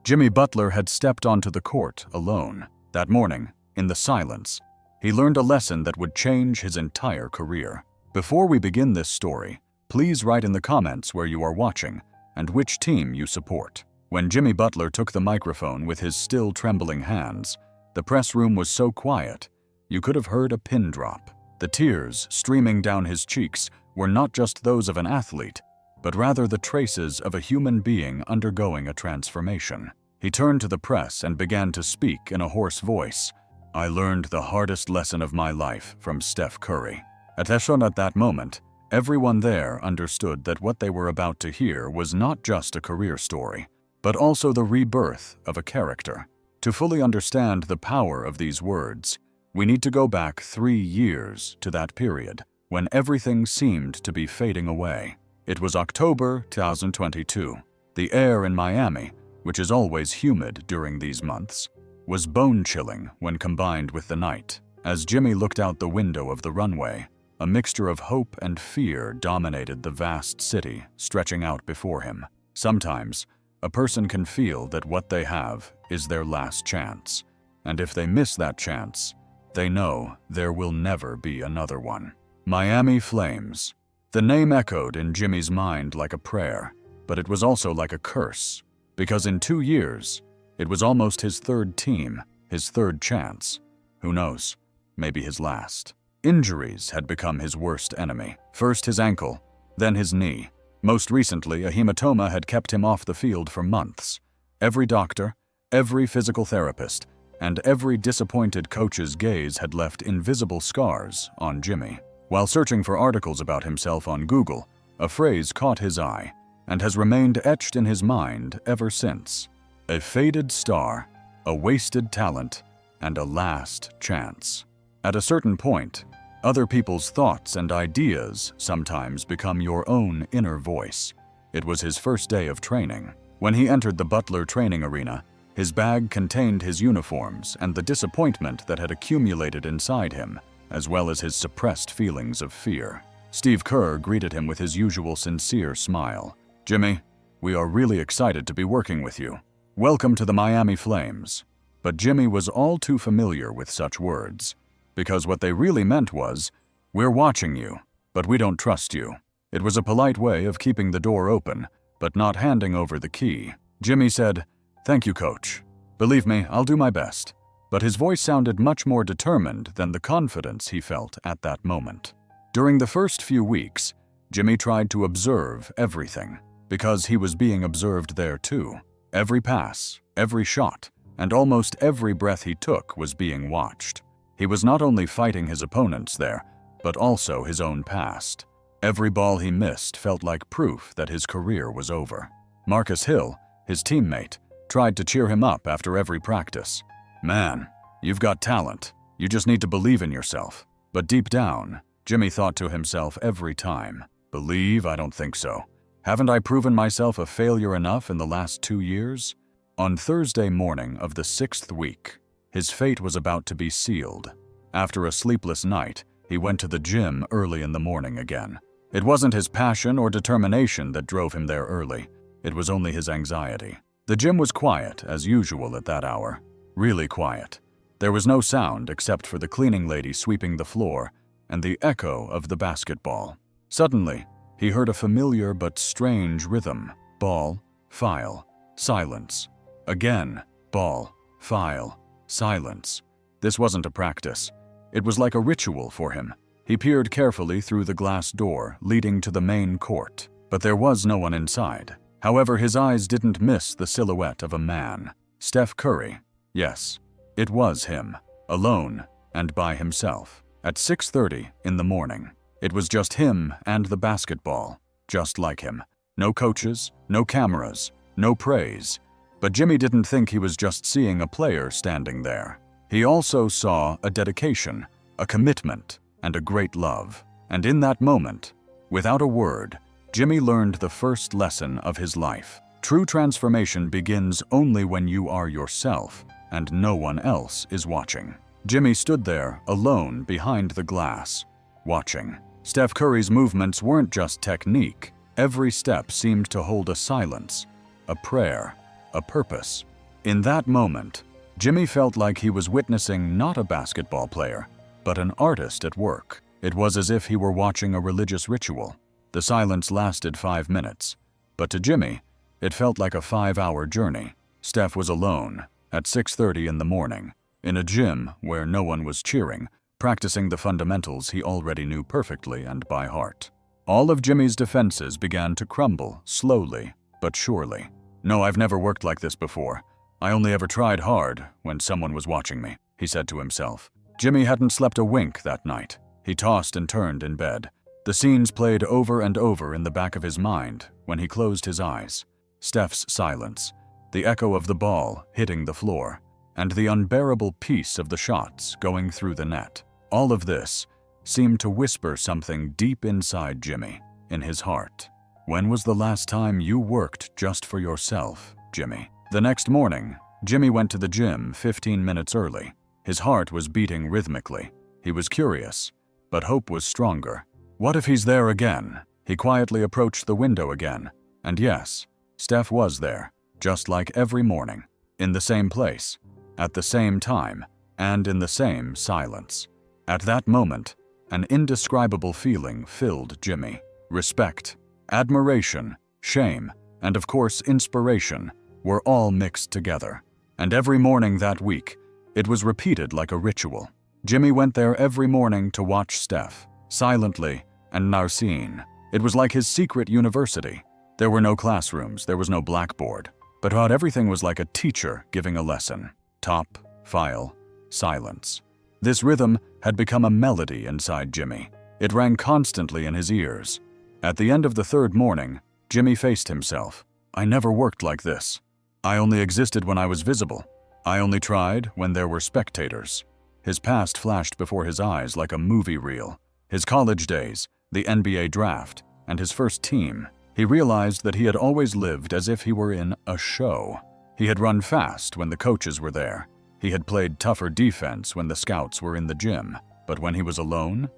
Jimmy Butler had stepped onto the court alone. That morning, in the silence, he learned a lesson that would change his entire career. Before we begin this story, please write in the comments where you are watching and which team you support. When Jimmy Butler took the microphone with his still trembling hands, the press room was so quiet, you could have heard a pin drop. The tears streaming down his cheeks were not just those of an athlete, but rather the traces of a human being undergoing a transformation. He turned to the press and began to speak in a hoarse voice. "I learned the hardest lesson of my life from Steph Curry." At that moment, everyone there understood that what they were about to hear was not just a career story, but also the rebirth of a character. To fully understand the power of these words, we need to go back 3 years to that period when everything seemed to be fading away. It was October 2022. The air in Miami, which is always humid during these months, was bone-chilling when combined with the night. As Jimmy looked out the window of the runway, a mixture of hope and fear dominated the vast city stretching out before him. Sometimes, a person can feel that what they have is their last chance, and if they miss that chance, they know there will never be another one. Miami Flames. The name echoed in Jimmy's mind like a prayer, but it was also like a curse, because in 2 years, it was almost his third team, his third chance. Who knows, maybe his last. Injuries had become his worst enemy. First his ankle, then his knee. Most recently, a hematoma had kept him off the field for months. Every doctor, every physical therapist, and every disappointed coach's gaze had left invisible scars on Jimmy. While searching for articles about himself on Google, a phrase caught his eye and has remained etched in his mind ever since. A faded star, a wasted talent, and a last chance. At a certain point, other people's thoughts and ideas sometimes become your own inner voice. It was his first day of training. When he entered the Butler training arena, his bag contained his uniforms and the disappointment that had accumulated inside him, as well as his suppressed feelings of fear. Steve Kerr greeted him with his usual sincere smile. "Jimmy, we are really excited to be working with you. Welcome to the Miami Flames." But Jimmy was all too familiar with such words, because what they really meant was, "We're watching you, but we don't trust you." It was a polite way of keeping the door open, but not handing over the key. Jimmy said, "Thank you, coach. Believe me, I'll do my best." But his voice sounded much more determined than the confidence he felt at that moment. During the first few weeks, Jimmy tried to observe everything, because he was being observed there too. Every pass, every shot, and almost every breath he took was being watched. He was not only fighting his opponents there, but also his own past. Every ball he missed felt like proof that his career was over. Marcus Hill, his teammate, tried to cheer him up after every practice. "Man, you've got talent. You just need to believe in yourself." But deep down, Jimmy thought to himself every time, "Believe? I don't think so. Haven't I proven myself a failure enough in the last 2 years?" On Thursday morning of the 6th week, his fate was about to be sealed. After a sleepless night, he went to the gym early in the morning again. It wasn't his passion or determination that drove him there early. It was only his anxiety. The gym was quiet, as usual at that hour. Really quiet. There was no sound except for the cleaning lady sweeping the floor and the echo of the basketball. Suddenly, he heard a familiar but strange rhythm. Ball, file, silence. Again, ball, file, silence. This wasn't a practice. It was like a ritual for him. He peered carefully through the glass door leading to the main court, but there was no one inside. However, his eyes didn't miss the silhouette of a man. Steph Curry. Yes, it was him, alone and by himself. At 6:30 in the morning, it was just him and the basketball, just like him. No coaches, no cameras, no praise. But Jimmy didn't think he was just seeing a player standing there. He also saw a dedication, a commitment, and a great love. And in that moment, without a word, Jimmy learned the first lesson of his life. True transformation begins only when you are yourself and no one else is watching. Jimmy stood there, alone behind the glass, watching. Steph Curry's movements weren't just technique. Every step seemed to hold a silence, a prayer, a purpose. In that moment, Jimmy felt like he was witnessing not a basketball player, but an artist at work. It was as if he were watching a religious ritual. The silence lasted 5 minutes, but to Jimmy, it felt like a 5-hour journey. Steph was alone, at 6:30 in the morning, in a gym where no one was cheering, practicing the fundamentals he already knew perfectly and by heart. All of Jimmy's defenses began to crumble, slowly but surely. "No, I've never worked like this before. I only ever tried hard when someone was watching me," he said to himself. Jimmy hadn't slept a wink that night. He tossed and turned in bed. The scenes played over and over in the back of his mind when he closed his eyes. Steph's silence, the echo of the ball hitting the floor, and the unbearable peace of the shots going through the net. All of this seemed to whisper something deep inside Jimmy, in his heart. "When was the last time you worked just for yourself, Jimmy?" The next morning, Jimmy went to the gym 15 minutes early. His heart was beating rhythmically. He was curious, but hope was stronger. What if he's there again? He quietly approached the window again, and yes, Steph was there, just like every morning, in the same place, at the same time, and in the same silence. At that moment, an indescribable feeling filled Jimmy. Respect, admiration, shame, and of course inspiration were all mixed together. And every morning that week, it was repeated like a ritual. Jimmy went there every morning to watch Steph, silently and now seen. It was like his secret university. There were no classrooms, there was no blackboard, but about everything was like a teacher giving a lesson. Top, file, silence. This rhythm had become a melody inside Jimmy. It rang constantly in his ears. At the end of the third morning, Jimmy faced himself. "I never worked like this. I only existed when I was visible. I only tried when there were spectators." His past flashed before his eyes like a movie reel. His college days, the NBA draft, and his first team. He realized that he had always lived as if he were in a show. He had run fast when the coaches were there. He had played tougher defense when the scouts were in the gym. But when he was alone,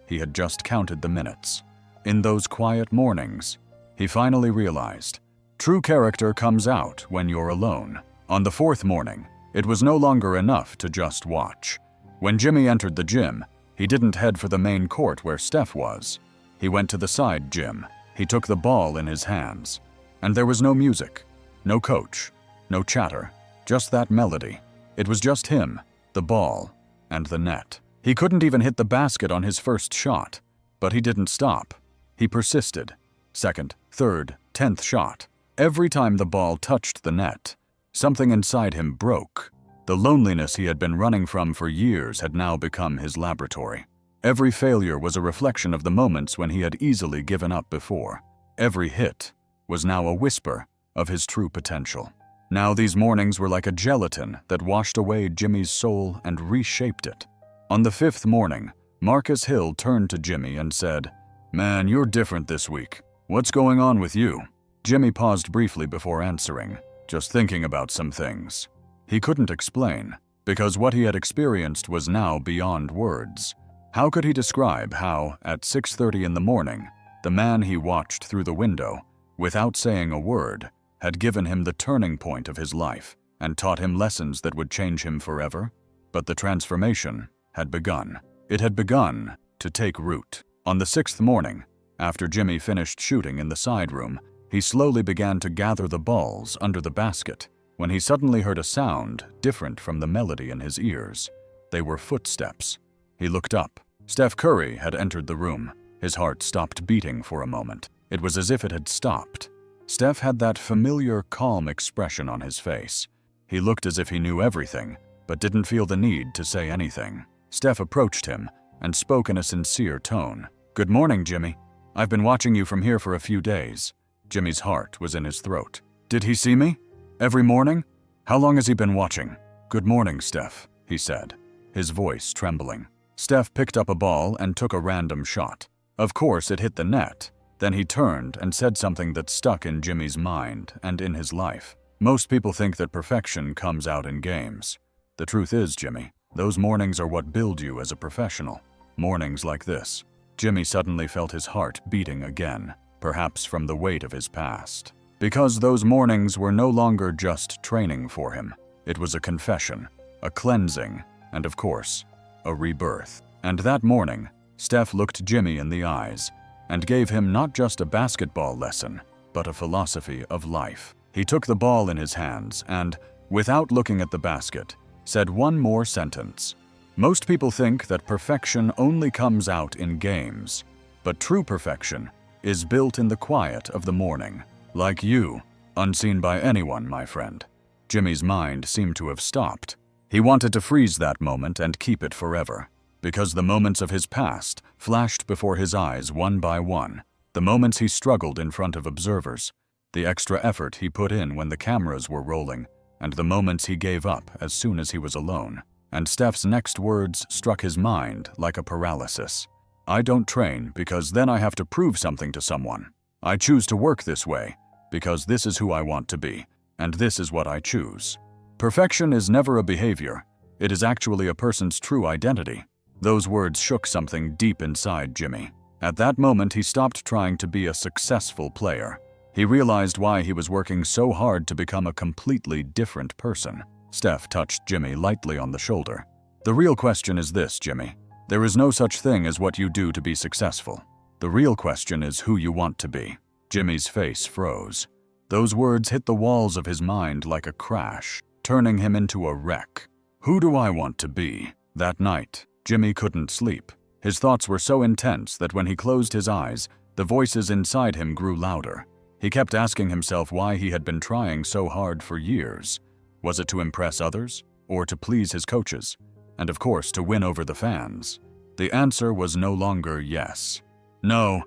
he had just counted the minutes. In those quiet mornings, he finally realized, true character comes out when you're alone. On the fourth morning, it was no longer enough to just watch. When Jimmy entered the gym, he didn't head for the main court where Steph was. He went to the side gym. He took the ball in his hands. And there was no music, no coach, no chatter, just that melody. It was just him, the ball, and the net. He couldn't even hit the basket on his first shot, but he didn't stop. He persisted. Second, third, 10th shot. Every time the ball touched the net, something inside him broke. The loneliness he had been running from for years had now become his laboratory. Every failure was a reflection of the moments when he had easily given up before. Every hit was now a whisper of his true potential. Now these mornings were like a gelatin that washed away Jimmy's soul and reshaped it. On the fifth morning, Marcus Hill turned to Jimmy and said, "Man, you're different this week. What's going on with you?" Jimmy paused briefly before answering, just thinking about some things. He couldn't explain, because what he had experienced was now beyond words. How could he describe how, at 6:30 in the morning, the man he watched through the window, without saying a word, had given him the turning point of his life and taught him lessons that would change him forever? But the transformation had begun. It had begun to take root. On the sixth morning, after Jimmy finished shooting in the side room, he slowly began to gather the balls under the basket when he suddenly heard a sound different from the melody in his ears. They were footsteps. He looked up. Steph Curry had entered the room. His heart stopped beating for a moment. It was as if it had stopped. Steph had that familiar, calm expression on his face. He looked as if he knew everything, but didn't feel the need to say anything. Steph approached him and spoke in a sincere tone. "Good morning, Jimmy. I've been watching you from here for a few days." Jimmy's heart was in his throat. "Did he see me? Every morning? How long has he been watching?" "Good morning, Steph," he said, his voice trembling. Steph picked up a ball and took a random shot. Of course, it hit the net. Then he turned and said something that stuck in Jimmy's mind and in his life. "Most people think that perfection comes out in games. The truth is, Jimmy, those mornings are what build you as a professional. Mornings like this." Jimmy suddenly felt his heart beating again, perhaps from the weight of his past. Because those mornings were no longer just training for him. It was a confession, a cleansing, and of course, a rebirth. And that morning, Steph looked Jimmy in the eyes and gave him not just a basketball lesson, but a philosophy of life. He took the ball in his hands and, without looking at the basket, said one more sentence. Most people think that perfection only comes out in games, but true perfection is built in the quiet of the morning. Like you, unseen by anyone, my friend. Jimmy's mind seemed to have stopped. He wanted to freeze that moment and keep it forever, because the moments of his past flashed before his eyes one by one. The moments he struggled in front of observers, the extra effort he put in when the cameras were rolling, and the moments he gave up as soon as he was alone. And Steph's next words struck his mind like a paralysis. I don't train because then I have to prove something to someone. I choose to work this way because this is who I want to be, and this is what I choose. Perfection is never a behavior. It is actually a person's true identity. Those words shook something deep inside Jimmy. At that moment, he stopped trying to be a successful player. He realized why he was working so hard to become a completely different person. Steph touched Jimmy lightly on the shoulder. The real question is this, Jimmy. There is no such thing as what you do to be successful. The real question is who you want to be. Jimmy's face froze. Those words hit the walls of his mind like a crash, turning him into a wreck. Who do I want to be? That night, Jimmy couldn't sleep. His thoughts were so intense that when he closed his eyes, the voices inside him grew louder. He kept asking himself why he had been trying so hard for years. Was it to impress others, or to please his coaches, and of course to win over the fans? The answer was no longer yes. No,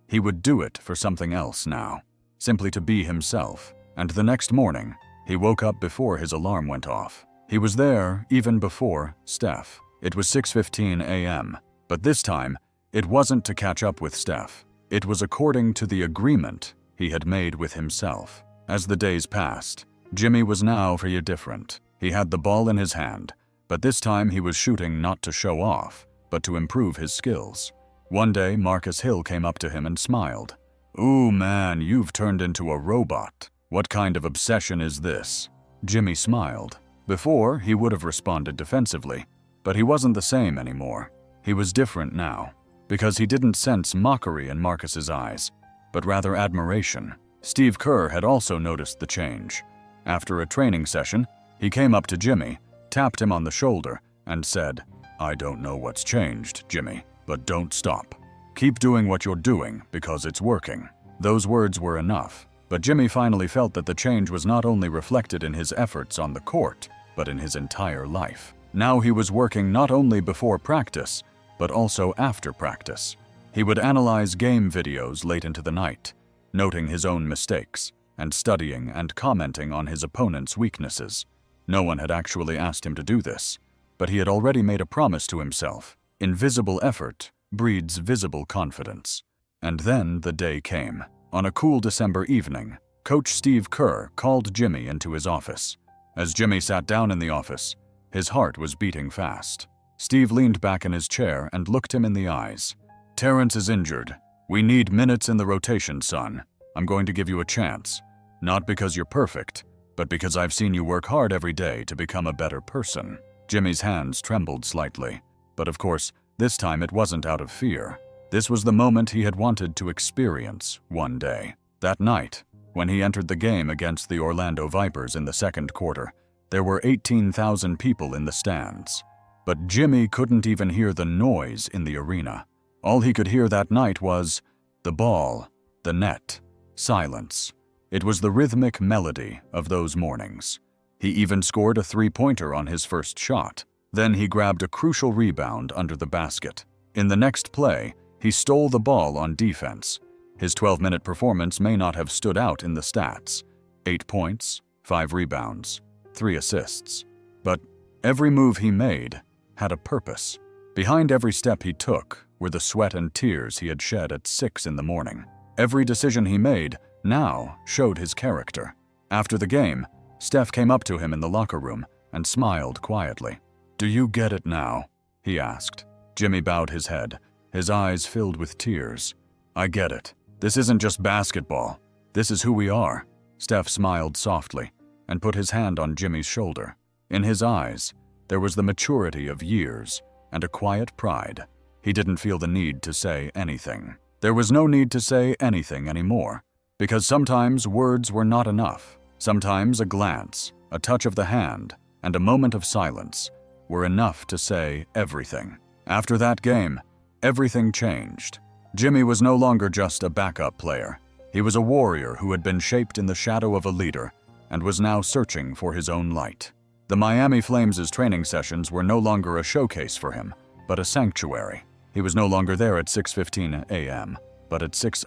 he would do it for something else now, simply to be himself. And the next morning, he woke up before his alarm went off. He was there even before Steph. It was 6:15 a.m., but this time, it wasn't to catch up with Steph. It was according to the agreement he had made with himself. As the days passed, Jimmy was now very different. He had the ball in his hand, but this time he was shooting not to show off, but to improve his skills. One day, Marcus Hill came up to him and smiled. "Ooh, man, you've turned into a robot. What kind of obsession is this?" Jimmy smiled. Before, he would have responded defensively, but he wasn't the same anymore. He was different now, because he didn't sense mockery in Marcus's eyes, but rather admiration. Steve Kerr had also noticed the change. After a training session, he came up to Jimmy, tapped him on the shoulder, and said, "I don't know what's changed, Jimmy, but don't stop. Keep doing what you're doing because it's working." Those words were enough, but Jimmy finally felt that the change was not only reflected in his efforts on the court, but in his entire life. Now he was working not only before practice, but also after practice. He would analyze game videos late into the night, noting his own mistakes, and studying and commenting on his opponent's weaknesses. No one had actually asked him to do this, but he had already made a promise to himself. Invisible effort breeds visible confidence. And then the day came. On a cool December evening, Coach Steve Kerr called Jimmy into his office. As Jimmy sat down in the office, his heart was beating fast. Steve leaned back in his chair and looked him in the eyes. "Terrence is injured. We need minutes in the rotation, son. I'm going to give you a chance. Not because you're perfect, but because I've seen you work hard every day to become a better person." Jimmy's hands trembled slightly, but of course, this time it wasn't out of fear. This was the moment he had wanted to experience one day. That night, when he entered the game against the Orlando Vipers in the second quarter, there were 18,000 people in the stands. But Jimmy couldn't even hear the noise in the arena. All he could hear that night was the ball, the net, silence. It was the rhythmic melody of those mornings. He even scored a three-pointer on his first shot. Then he grabbed a crucial rebound under the basket. In the next play, he stole the ball on defense. His 12-minute performance may not have stood out in the stats. 8 points, 5 rebounds, 3 assists. But every move he made had a purpose. Behind every step he took were the sweat and tears he had shed at 6 in the morning. Every decision he made now showed his character. After the game, Steph came up to him in the locker room and smiled quietly. "Do you get it now?" he asked. Jimmy bowed his head, his eyes filled with tears. "I get it. This isn't just basketball. This is who we are." Steph smiled softly and put his hand on Jimmy's shoulder. In his eyes, there was the maturity of years and a quiet pride. He didn't feel the need to say anything. There was no need to say anything anymore, because sometimes words were not enough. Sometimes a glance, a touch of the hand, and a moment of silence were enough to say everything. After that game, everything changed. Jimmy was no longer just a backup player. He was a warrior who had been shaped in the shadow of a leader and was now searching for his own light. The Miami Flames' training sessions were no longer a showcase for him, but a sanctuary. He was no longer there at 6:15 a.m., but at 6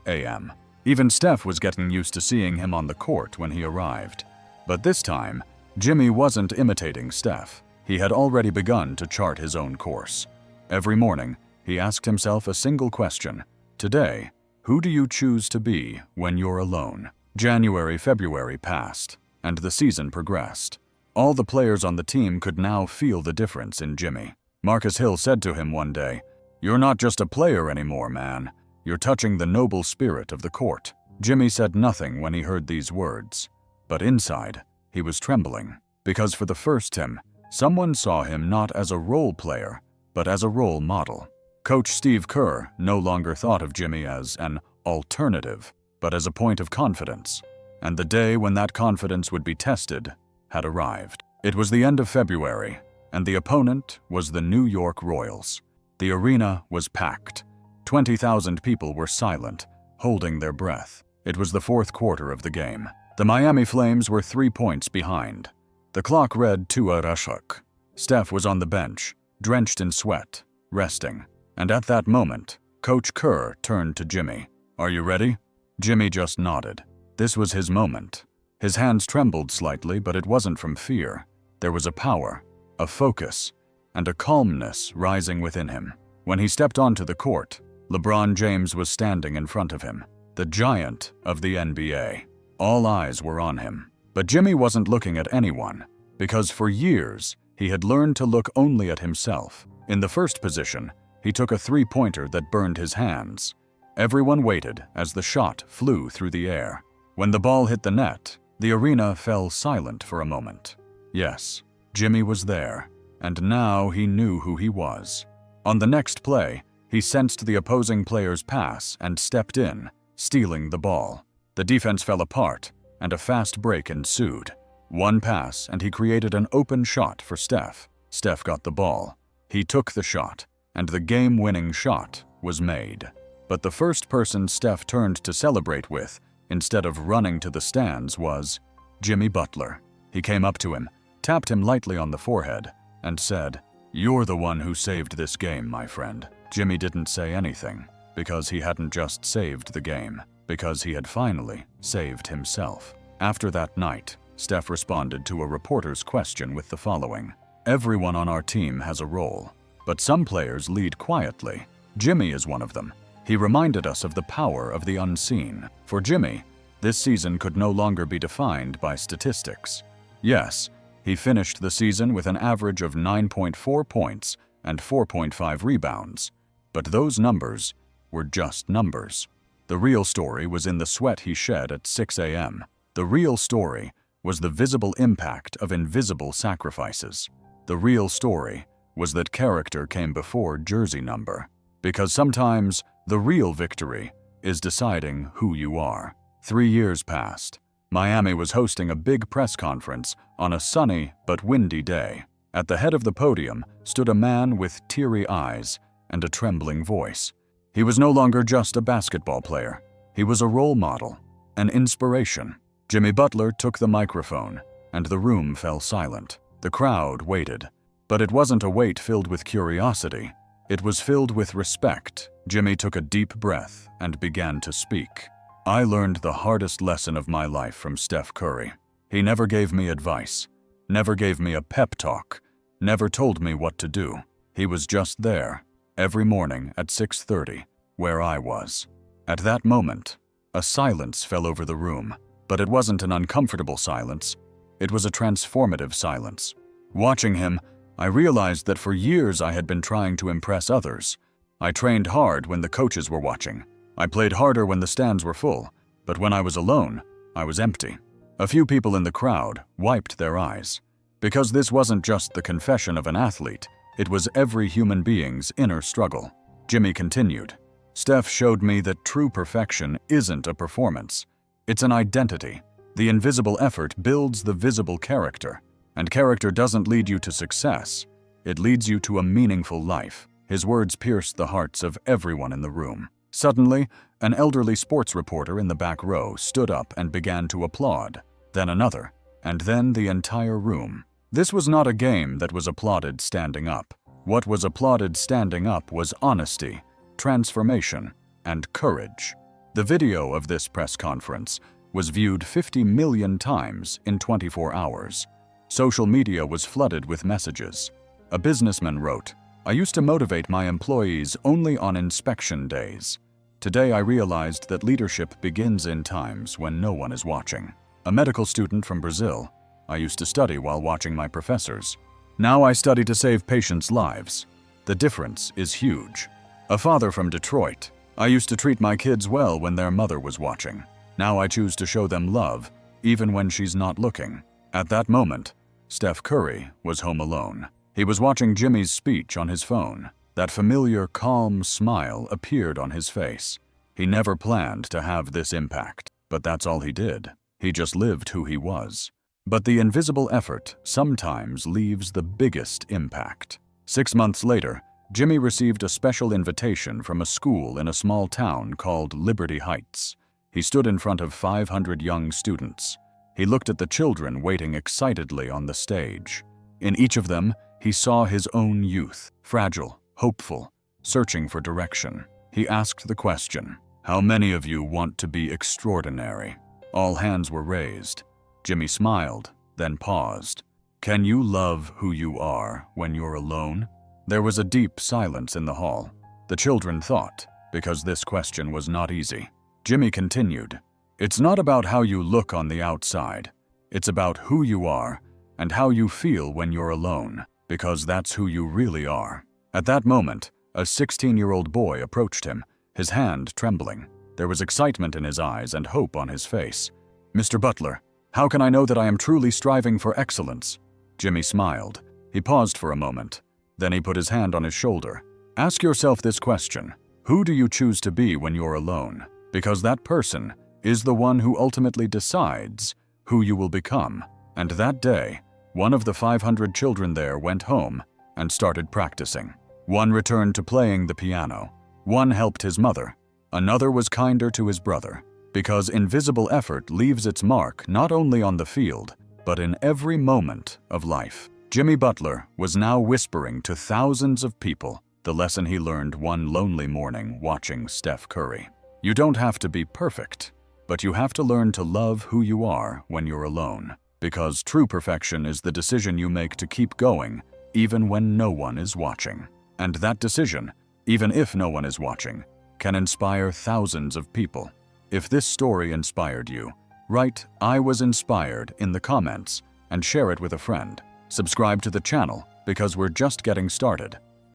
a.m. Even Steph was getting used to seeing him on the court when he arrived. But this time, Jimmy wasn't imitating Steph. He had already begun to chart his own course. Every morning, he asked himself a single question. Today, who do you choose to be when you're alone? January, February passed, and the season progressed. All the players on the team could now feel the difference in Jimmy. Marcus Hill said to him one day, "You're not just a player anymore, man. You're touching the noble spirit of the court." Jimmy said nothing when he heard these words, but inside, he was trembling, because for the first time, someone saw him not as a role player, but as a role model. Coach Steve Kerr no longer thought of Jimmy as an alternative, but as a point of confidence, and the day when that confidence would be tested had arrived. It was the end of February, and the opponent was the New York Royals. The arena was packed. 20,000 people were silent, holding their breath. It was the fourth quarter of the game. The Miami Flames were 3 points behind. The clock read 2:00. Steph was on the bench, drenched in sweat, resting. And at that moment, Coach Kerr turned to Jimmy. "Are you ready?" Jimmy just nodded. This was his moment. His hands trembled slightly, but it wasn't from fear. There was a power, a focus, and a calmness rising within him. When he stepped onto the court, LeBron James was standing in front of him, the giant of the NBA. All eyes were on him. But Jimmy wasn't looking at anyone, because for years, he had learned to look only at himself. In the first position, he took a three-pointer that burned his hands. Everyone waited as the shot flew through the air. When the ball hit the net, the arena fell silent for a moment. Yes, Jimmy was there, and now he knew who he was. On the next play, he sensed the opposing player's pass and stepped in, stealing the ball. The defense fell apart, and a fast break ensued. One pass, and he created an open shot for Steph. Steph got the ball. He took the shot, and the game-winning shot was made. But the first person Steph turned to celebrate with, instead of running to the stands, was Jimmy Butler. He came up to him, tapped him lightly on the forehead, and said, "You're the one who saved this game, my friend." Jimmy didn't say anything, because he hadn't just saved the game, because he had finally saved himself. After that night, Steph responded to a reporter's question with the following: "Everyone on our team has a role, but some players lead quietly. Jimmy is one of them. He reminded us of the power of the unseen." For Jimmy, this season could no longer be defined by statistics. Yes, he finished the season with an average of 9.4 points and 4.5 rebounds, but those numbers were just numbers. The real story was in the sweat he shed at 6 a.m. The real story was the visible impact of invisible sacrifices. The real story was that character came before jersey number. Because sometimes the real victory is deciding who you are. 3 years passed. Miami was hosting a big press conference on a sunny but windy day. At the head of the podium stood a man with teary eyes and a trembling voice. He was no longer just a basketball player. He was a role model, an inspiration. Jimmy Butler took the microphone, and the room fell silent. The crowd waited, but it wasn't a wait filled with curiosity. It was filled with respect. Jimmy took a deep breath and began to speak. "I learned the hardest lesson of my life from Steph Curry. He never gave me advice, never gave me a pep talk, never told me what to do. He was just there, every morning at 6:30, where I was." At that moment, a silence fell over the room, but it wasn't an uncomfortable silence. It was a transformative silence. Watching him, I realized that for years I had been trying to impress others. I trained hard when the coaches were watching. I played harder when the stands were full. But when I was alone, I was empty. A few people in the crowd wiped their eyes. Because this wasn't just the confession of an athlete, it was every human being's inner struggle. Jimmy continued, "Steph showed me that true perfection isn't a performance. It's an identity. The invisible effort builds the visible character. And character doesn't lead you to success. It leads you to a meaningful life." His words pierced the hearts of everyone in the room. Suddenly, an elderly sports reporter in the back row stood up and began to applaud. Then another, and then the entire room. This was not a game that was applauded standing up. What was applauded standing up was honesty, transformation, and courage. The video of this press conference was viewed 50 million times in 24 hours. Social media was flooded with messages. A businessman wrote, "I used to motivate my employees only on inspection days. Today I realized that leadership begins in times when no one is watching." A medical student from Brazil, "I used to study while watching my professors. Now I study to save patients' lives. The difference is huge." A father from Detroit, "I used to treat my kids well when their mother was watching. Now I choose to show them love, even when she's not looking." At that moment, Steph Curry was home alone. He was watching Jimmy's speech on his phone. That familiar, calm smile appeared on his face. He never planned to have this impact, but that's all he did. He just lived who he was. But the invisible effort sometimes leaves the biggest impact. 6 months later, Jimmy received a special invitation from a school in a small town called Liberty Heights. He stood in front of 500 young students. He looked at the children waiting excitedly on the stage. In each of them, he saw his own youth, fragile, hopeful, searching for direction. He asked the question, "How many of you want to be extraordinary?" All hands were raised. Jimmy smiled, then paused. "Can you love who you are when you're alone?" There was a deep silence in the hall. The children thought, because this question was not easy. Jimmy continued, "It's not about how you look on the outside. It's about who you are and how you feel when you're alone, because that's who you really are." At that moment, a 16-year-old boy approached him, his hand trembling. There was excitement in his eyes and hope on his face. "Mr. Butler, how can I know that I am truly striving for excellence?" Jimmy smiled. He paused for a moment. Then he put his hand on his shoulder. "Ask yourself this question. Who do you choose to be when you're alone? Because that person is the one who ultimately decides who you will become." And that day, one of the 500 children there went home and started practicing. One returned to playing the piano. One helped his mother. Another was kinder to his brother. Because invisible effort leaves its mark not only on the field, but in every moment of life. Jimmy Butler was now whispering to thousands of people the lesson he learned one lonely morning watching Steph Curry. You don't have to be perfect, but you have to learn to love who you are when you're alone. Because true perfection is the decision you make to keep going, even when no one is watching. And that decision, even if no one is watching, can inspire thousands of people. If this story inspired you, write "I was inspired" in the comments and share it with a friend. Subscribe to the channel because we're just getting started.